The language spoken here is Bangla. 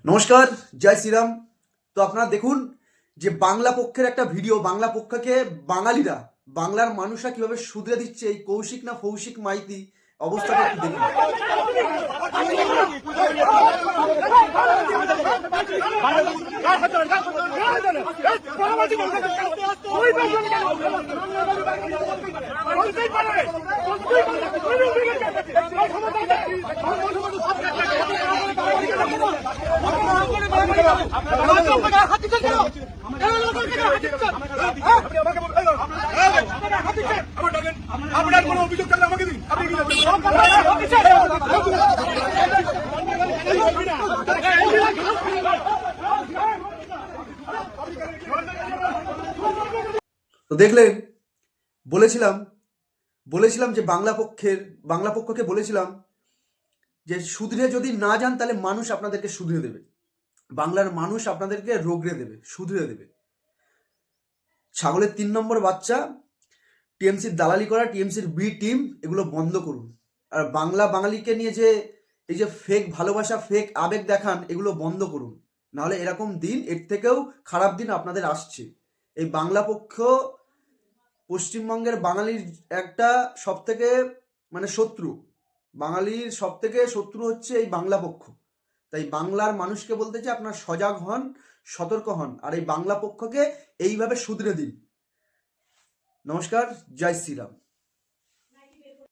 নমস্কার, জয় শ্রীরাম। তো আপনারা দেখুন যে বাংলা পক্ষের একটা ভিডিও, বাংলা পক্ষকে বাঙালিরা, বাংলার মানুষরা কিভাবে শুধরে দিচ্ছে এই কৌশিক না ফৌশিক মাইতি অবস্থাটা একটু দেখুন। আপনার কোনো অভিযোগ থাকলে আমাকে দিন। আপনি তো দেখলেন, বলেছিলাম যে বাংলা পক্ষকে বলেছিলাম যে শুধরে যদি না যান তাহলে মানুষ আপনাদেরকে শুধরে দেবে, বাংলার মানুষ আপনাদেরকে রোগড়ে দেবে, শুধরে দেবে। ছাগলের 3 নম্বর বাচ্চা, টিএমসির দালালি করা, টিএমসির বি টিম, এগুলো বন্ধ করুন। আর বাঙালিকে নিয়ে যে এই যে ফেক ভালোবাসা, ফেক আবেগ দেখান, এগুলো বন্ধ করুন। নাহলে এরকম দিন, এর থেকেও খারাপ দিন আপনাদের আসছে। এই বাংলা পক্ষ পশ্চিমবঙ্গের বাঙালির একটা সবথেকে শত্রু, বাঙালির সবথেকে শত্রু হচ্ছে এই বাংলা পক্ষ। তাই বাংলার মানুষকে বলতে চাই, আপনার সজাগ হন, সতর্ক হন, আর এই বাংলা পক্ষকে এইভাবে শুধরে দিন। নমস্কার, জয় শ্রীরাম।